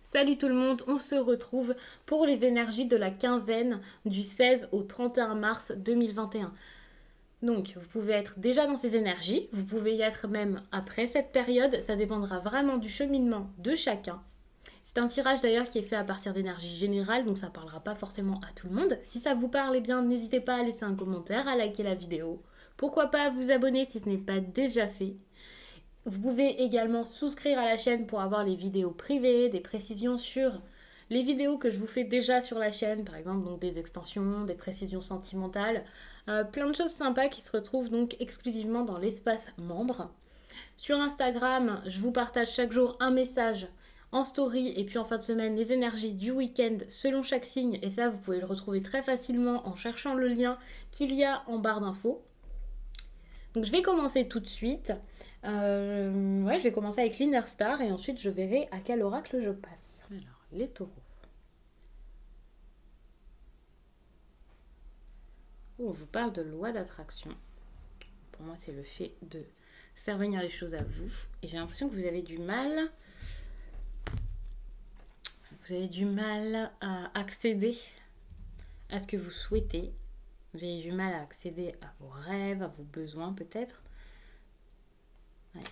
Salut tout le monde, on se retrouve pour les énergies de la quinzaine du 16 au 31 mars 2021. Donc, vous pouvez être déjà dans ces énergies, vous pouvez y être même après cette période, ça dépendra vraiment du cheminement de chacun. C'est un tirage d'ailleurs qui est fait à partir d'énergie générale, donc ça ne parlera pas forcément à tout le monde. Si ça vous parle, eh bien n'hésitez pas à laisser un commentaire, à liker la vidéo. Pourquoi pas à vous abonner si ce n'est pas déjà fait. Vous pouvez également souscrire à la chaîne pour avoir les vidéos privées, des précisions sur les vidéos que je vous fais déjà sur la chaîne, par exemple donc des extensions, des précisions sentimentales, plein de choses sympas qui se retrouvent donc exclusivement dans l'espace membre. Sur Instagram, je vous partage chaque jour un message en story et puis en fin de semaine les énergies du week-end selon chaque signe, et ça vous pouvez le retrouver très facilement en cherchant le lien qu'il y a en barre d'infos. Donc je vais commencer tout de suite. Je vais commencer avec l'Inner Star et ensuite je verrai à quel oracle je passe. Alors, les taureaux. On vous parle de loi d'attraction. Pour moi, c'est le fait de faire venir les choses à vous. Et j'ai l'impression que vous avez du mal. Vous avez du mal à accéder à ce que vous souhaitez. Vous avez du mal à accéder à vos rêves, à vos besoins peut-être. Ouais.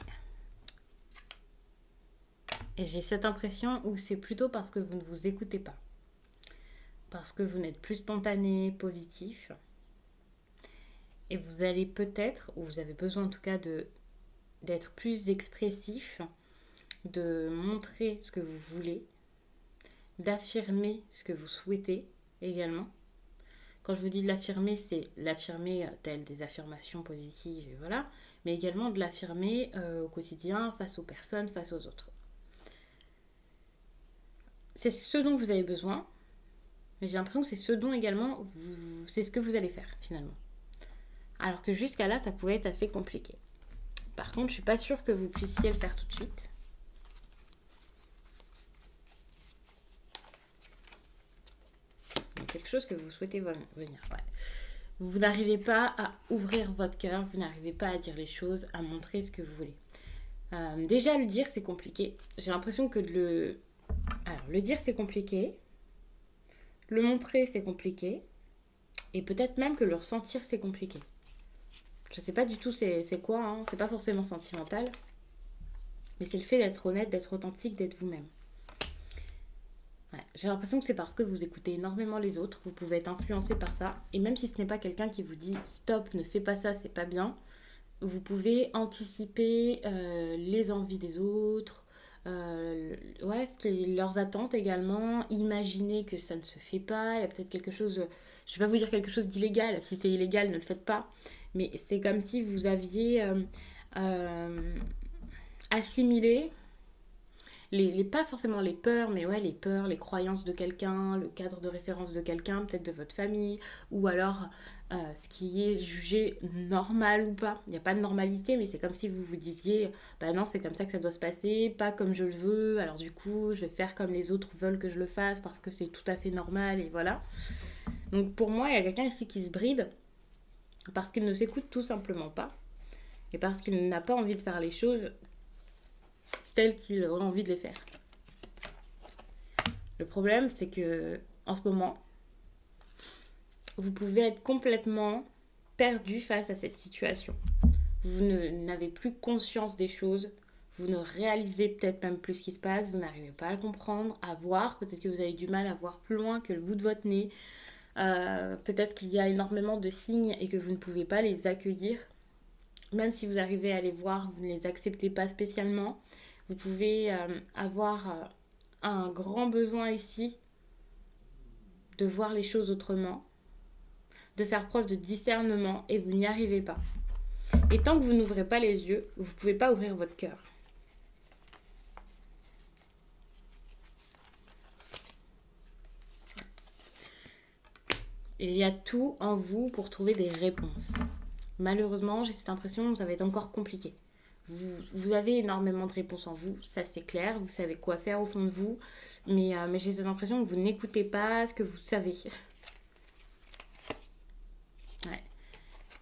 Et j'ai cette impression où c'est plutôt parce que vous ne vous écoutez pas. Parce que vous n'êtes plus spontané, positif. Et vous allez peut-être, ou vous avez besoin en tout cas d'être plus expressif, de montrer ce que vous voulez, d'affirmer ce que vous souhaitez également. Quand je vous dis de l'affirmer, c'est l'affirmer tel des affirmations positives, et voilà, mais également de l'affirmer au quotidien, face aux personnes, face aux autres. C'est ce dont vous avez besoin, mais j'ai l'impression que c'est ce dont également, c'est ce que vous allez faire finalement. Alors que jusqu'à là, ça pouvait être assez compliqué. Par contre, je ne suis pas sûre que vous puissiez le faire tout de suite. Il y a quelque chose que vous souhaitez venir. Ouais. Vous n'arrivez pas à ouvrir votre cœur, vous n'arrivez pas à dire les choses, à montrer ce que vous voulez. Déjà, le dire, c'est compliqué. J'ai l'impression que Alors, le dire, c'est compliqué. Le montrer, c'est compliqué. Et peut-être même que le ressentir, c'est compliqué. Je sais pas du tout c'est quoi, hein. C'est pas forcément sentimental. Mais c'est le fait d'être honnête, d'être authentique, d'être vous-même. Ouais. J'ai l'impression que c'est parce que vous écoutez énormément les autres, vous pouvez être influencé par ça. Et même si ce n'est pas quelqu'un qui vous dit « stop, ne fais pas ça, c'est pas bien », vous pouvez anticiper les envies des autres, leurs attentes également, imaginer que ça ne se fait pas. Il y a peut-être quelque chose, je ne vais pas vous dire quelque chose d'illégal, si c'est illégal, ne le faites pas. Mais c'est comme si vous aviez assimilé pas forcément les peurs, mais ouais, les peurs, les croyances de quelqu'un, le cadre de référence de quelqu'un, peut-être de votre famille, ou alors ce qui est jugé normal ou pas. Il n'y a pas de normalité, mais c'est comme si vous vous disiez, bah non, c'est comme ça que ça doit se passer, pas comme je le veux, alors du coup, je vais faire comme les autres veulent que je le fasse parce que c'est tout à fait normal, et voilà. Donc pour moi, il y a quelqu'un ici qui se bride parce qu'il ne s'écoute tout simplement pas, et parce qu'il n'a pas envie de faire les choses telles qu'il aurait envie de les faire. Le problème, c'est que en ce moment, vous pouvez être complètement perdu face à cette situation. Vous n'avez plus conscience des choses, vous ne réalisez peut-être même plus ce qui se passe, vous n'arrivez pas à le comprendre, à voir, peut-être que vous avez du mal à voir plus loin que le bout de votre nez, peut-être qu'il y a énormément de signes et que vous ne pouvez pas les accueillir. Même si vous arrivez à les voir, vous ne les acceptez pas spécialement. Vous pouvez avoir un grand besoin ici de voir les choses autrement, de faire preuve de discernement, et vous n'y arrivez pas. Et tant que vous n'ouvrez pas les yeux, vous ne pouvez pas ouvrir votre cœur. Il y a tout en vous pour trouver des réponses. Malheureusement, j'ai cette impression que ça va être encore compliqué. Vous avez énormément de réponses en vous, ça c'est clair, vous savez quoi faire au fond de vous, mais j'ai cette impression que vous n'écoutez pas ce que vous savez. Ouais.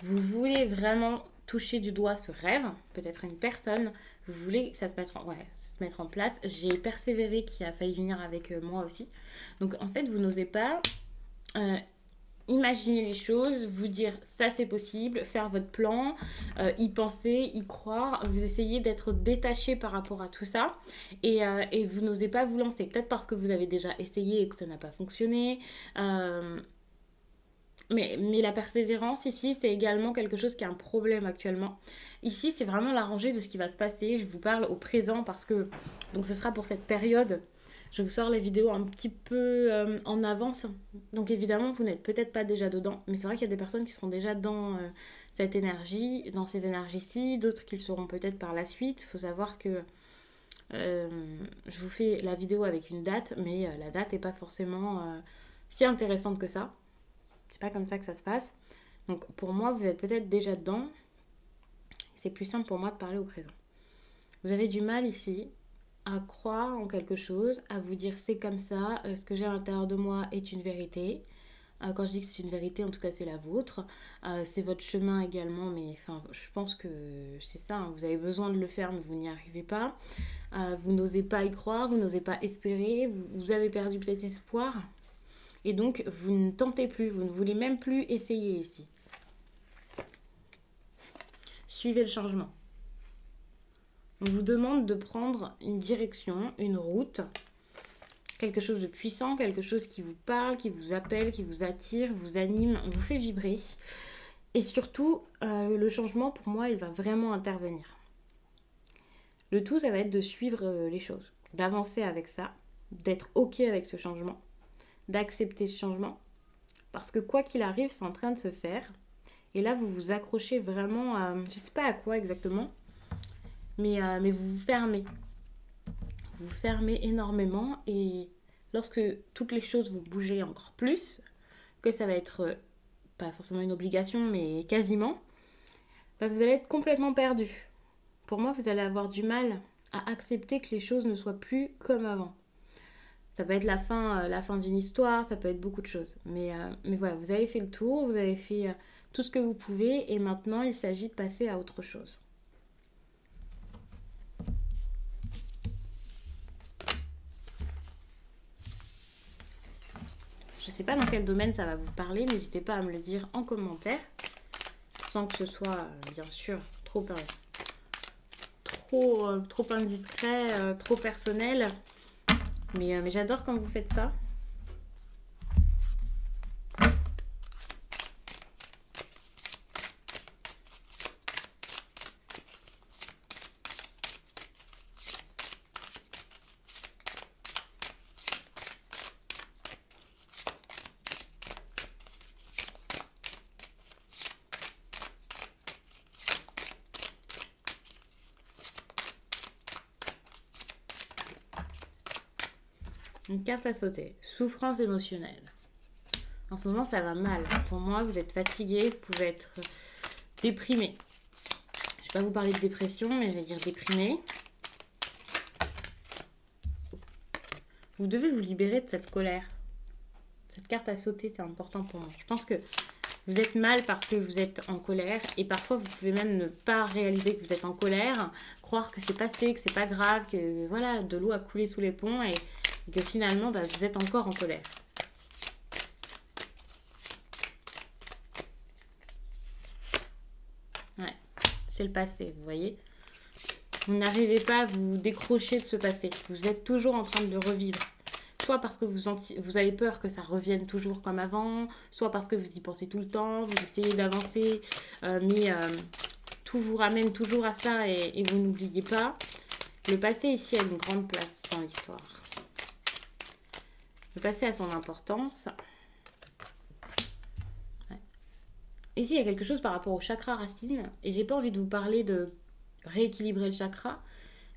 Vous voulez vraiment toucher du doigt ce rêve, peut-être une personne, vous voulez que ça se mette en place. J'ai persévéré qui a failli venir avec moi aussi. Donc en fait, vous n'osez pas imaginer les choses, vous dire ça c'est possible, faire votre plan, y penser, y croire. Vous essayez d'être détaché par rapport à tout ça et vous n'osez pas vous lancer. Peut-être parce que vous avez déjà essayé et que ça n'a pas fonctionné. Mais la persévérance ici, c'est également quelque chose qui est un problème actuellement. Ici, c'est vraiment l'arrangé de ce qui va se passer. Je vous parle au présent parce que donc ce sera pour cette période. Je vous sors les vidéos un petit peu en avance. Donc évidemment, vous n'êtes peut-être pas déjà dedans. Mais c'est vrai qu'il y a des personnes qui seront déjà dans cette énergie, dans ces énergies-ci. D'autres qui le seront peut-être par la suite. Il faut savoir que je vous fais la vidéo avec une date. Mais la date n'est pas forcément si intéressante que ça. C'est pas comme ça que ça se passe. Donc pour moi, vous êtes peut-être déjà dedans. C'est plus simple pour moi de parler au présent. Vous avez du mal ici à croire en quelque chose, à vous dire c'est comme ça, ce que j'ai à l'intérieur de moi est une vérité. Quand je dis que c'est une vérité, en tout cas c'est la vôtre. C'est votre chemin également, mais enfin, je pense que c'est ça. Hein. Vous avez besoin de le faire, mais vous n'y arrivez pas. Vous n'osez pas y croire, vous n'osez pas espérer. Vous avez perdu peut-être espoir. Et donc, vous ne tentez plus, vous ne voulez même plus essayer ici. Suivez le changement. On vous demande de prendre une direction, une route, quelque chose de puissant, quelque chose qui vous parle, qui vous appelle, qui vous attire, vous anime, vous fait vibrer. Et surtout, le changement, pour moi, il va vraiment intervenir. Le tout, ça va être de suivre les choses, d'avancer avec ça, d'être OK avec ce changement, d'accepter ce changement. Parce que quoi qu'il arrive, c'est en train de se faire. Et là, vous vous accrochez vraiment à... Je ne sais pas à quoi exactement. Mais vous vous fermez. Vous vous fermez énormément. Et lorsque toutes les choses vont bouger encore plus, que ça va être pas forcément une obligation, mais quasiment, bah vous allez être complètement perdu. Pour moi, vous allez avoir du mal à accepter que les choses ne soient plus comme avant. Ça peut être la fin d'une histoire, ça peut être beaucoup de choses. Mais voilà, vous avez fait le tour, vous avez fait tout ce que vous pouvez et maintenant, il s'agit de passer à autre chose. Je ne sais pas dans quel domaine ça va vous parler, n'hésitez pas à me le dire en commentaire, sans que ce soit, bien sûr, trop indiscret, trop personnel. Mais j'adore quand vous faites ça. Une carte à sauter. Souffrance émotionnelle. En ce moment, ça va mal. Pour moi, vous êtes fatigué, vous pouvez être déprimé. Je ne vais pas vous parler de dépression, mais je vais dire déprimé. Vous devez vous libérer de cette colère. Cette carte à sauter, c'est important pour moi. Je pense que vous êtes mal parce que vous êtes en colère. Et parfois, vous pouvez même ne pas réaliser que vous êtes en colère. Croire que c'est passé, que c'est pas grave, que voilà, de l'eau a coulé sous les ponts et que finalement, bah, vous êtes encore en colère. Ouais, c'est le passé, vous voyez. Vous n'arrivez pas à vous décrocher de ce passé. Vous êtes toujours en train de le revivre. Soit parce que vous avez peur que ça revienne toujours comme avant, soit parce que vous y pensez tout le temps, vous essayez d'avancer, mais tout vous ramène toujours à ça et vous n'oubliez pas. Le passé ici a une grande place dans l'histoire. Le passé a son importance. Ouais. Ici, il y a quelque chose par rapport au chakra racine. Et j'ai pas envie de vous parler de rééquilibrer le chakra.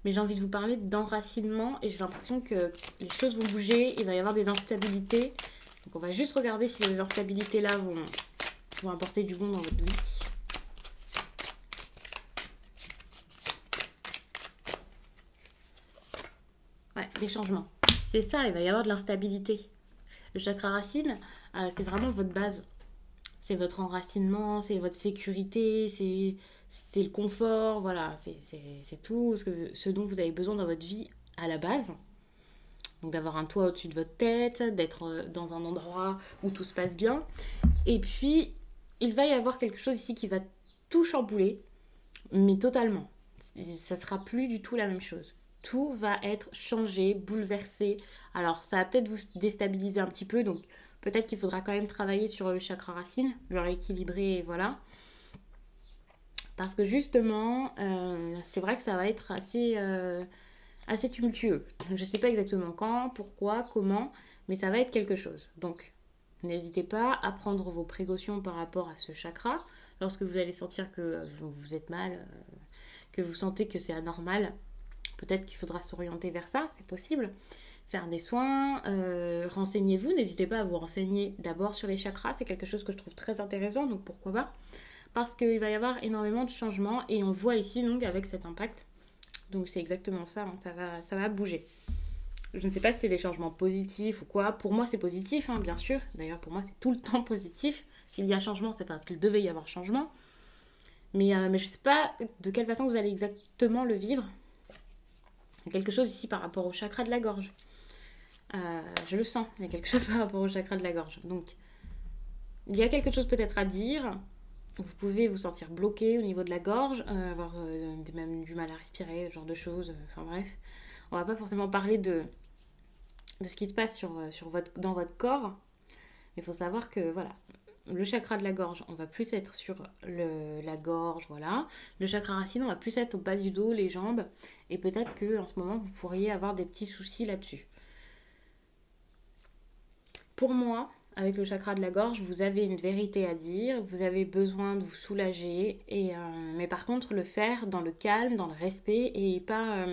Mais j'ai envie de vous parler d'enracinement. Et j'ai l'impression que les choses vont bouger. Il va y avoir des instabilités. Donc on va juste regarder si ces instabilités-là vont apporter du bon dans votre vie. Ouais, des changements. C'est ça, il va y avoir de l'instabilité. Le chakra racine, c'est vraiment votre base. C'est votre enracinement, c'est votre sécurité, c'est le confort, voilà, c'est tout ce dont vous avez besoin dans votre vie à la base. Donc d'avoir un toit au-dessus de votre tête, d'être dans un endroit où tout se passe bien. Et puis, il va y avoir quelque chose ici qui va tout chambouler, mais totalement. Ça sera plus du tout la même chose. Tout va être changé, bouleversé. Alors, ça va peut-être vous déstabiliser un petit peu, donc peut-être qu'il faudra quand même travailler sur le chakra racine, le rééquilibrer, voilà. Parce que justement, c'est vrai que ça va être assez tumultueux. Je ne sais pas exactement quand, pourquoi, comment, mais ça va être quelque chose. Donc, n'hésitez pas à prendre vos précautions par rapport à ce chakra. Lorsque vous allez sentir que vous êtes mal, que vous sentez que c'est anormal, peut-être qu'il faudra s'orienter vers ça, c'est possible. Faire des soins, renseignez-vous, n'hésitez pas à vous renseigner d'abord sur les chakras, c'est quelque chose que je trouve très intéressant, donc pourquoi pas. Parce qu'il va y avoir énormément de changements et on voit ici donc avec cet impact. Donc c'est exactement ça, hein, ça va bouger. Je ne sais pas si c'est des changements positifs ou quoi. Pour moi, c'est positif, hein, bien sûr. D'ailleurs, pour moi, c'est tout le temps positif. S'il y a changement, c'est parce qu'il devait y avoir changement. Mais je ne sais pas de quelle façon vous allez exactement le vivre. Il y a quelque chose ici par rapport au chakra de la gorge. Je le sens, il y a quelque chose par rapport au chakra de la gorge. Donc, il y a quelque chose peut-être à dire. Vous pouvez vous sentir bloqué au niveau de la gorge, avoir même du mal à respirer, ce genre de choses. Enfin bref, on va pas forcément parler de ce qui se passe dans votre corps. Mais il faut savoir que voilà, le chakra de la gorge, on va plus être sur la gorge, voilà. Le chakra racine, on va plus être au bas du dos, les jambes. Et peut-être que en ce moment, vous pourriez avoir des petits soucis là-dessus. Pour moi, avec le chakra de la gorge, vous avez une vérité à dire, vous avez besoin de vous soulager, mais par contre le faire dans le calme, dans le respect et pas,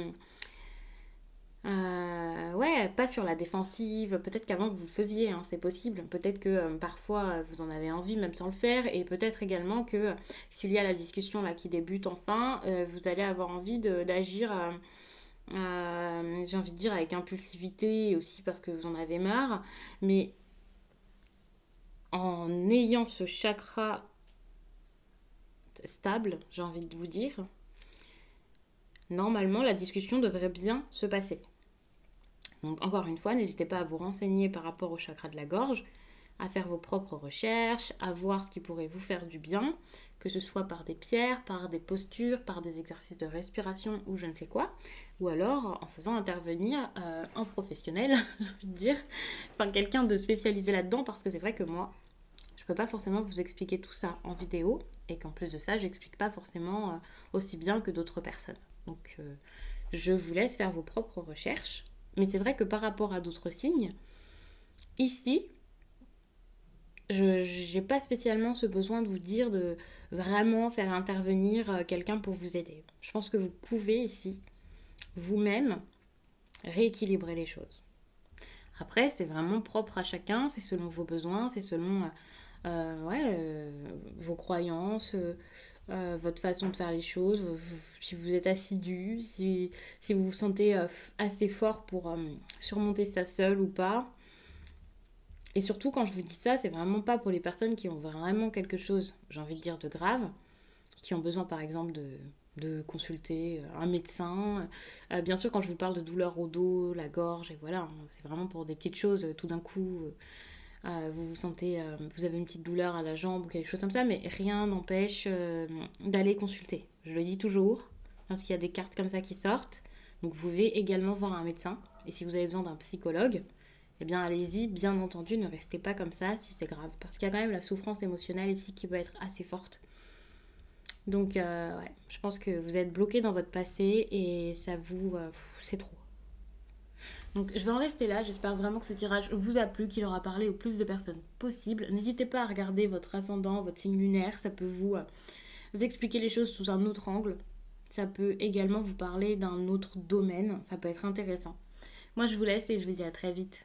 pas sur la défensive. Peut-être qu'avant vous le faisiez, hein, c'est possible. Peut-être que parfois vous en avez envie même sans le faire, et peut-être également que s'il y a la discussion là qui débute enfin, vous allez avoir envie d'agir. J'ai envie de dire avec impulsivité aussi parce que vous en avez marre, mais en ayant ce chakra stable, j'ai envie de vous dire, normalement la discussion devrait bien se passer. Donc encore une fois, n'hésitez pas à vous renseigner par rapport au chakra de la gorge, à faire vos propres recherches, à voir ce qui pourrait vous faire du bien, que ce soit par des pierres, par des postures, par des exercices de respiration ou je ne sais quoi, ou alors en faisant intervenir un professionnel, j'ai envie de dire, enfin quelqu'un de spécialisé là-dedans, parce que c'est vrai que moi, je peux pas forcément vous expliquer tout ça en vidéo, et qu'en plus de ça, j'explique pas forcément aussi bien que d'autres personnes. Donc je vous laisse faire vos propres recherches, mais c'est vrai que par rapport à d'autres signes, ici, je n'ai pas spécialement ce besoin de vous dire de vraiment faire intervenir quelqu'un pour vous aider. Je pense que vous pouvez ici, vous-même, rééquilibrer les choses. Après, c'est vraiment propre à chacun, c'est selon vos besoins, c'est selon vos croyances, votre façon de faire les choses, si vous êtes assidu, si vous vous sentez assez fort pour surmonter ça seul ou pas. Et surtout, quand je vous dis ça, c'est vraiment pas pour les personnes qui ont vraiment quelque chose, j'ai envie de dire, de grave, qui ont besoin par exemple de consulter un médecin. Bien sûr, quand je vous parle de douleur au dos, la gorge, et voilà, c'est vraiment pour des petites choses, tout d'un coup, vous vous sentez, vous avez une petite douleur à la jambe ou quelque chose comme ça, mais rien n'empêche d'aller consulter. Je le dis toujours, parce qu'il y a des cartes comme ça qui sortent, donc vous pouvez également voir un médecin, et si vous avez besoin d'un psychologue, eh bien allez-y, bien entendu, ne restez pas comme ça si c'est grave. Parce qu'il y a quand même la souffrance émotionnelle ici qui peut être assez forte. Donc je pense que vous êtes bloqué dans votre passé et ça vous... c'est trop. Donc je vais en rester là, j'espère vraiment que ce tirage vous a plu, qu'il aura parlé au plus de personnes possible. N'hésitez pas à regarder votre ascendant, votre signe lunaire, ça peut vous expliquer les choses sous un autre angle. Ça peut également vous parler d'un autre domaine, ça peut être intéressant. Moi je vous laisse et je vous dis à très vite.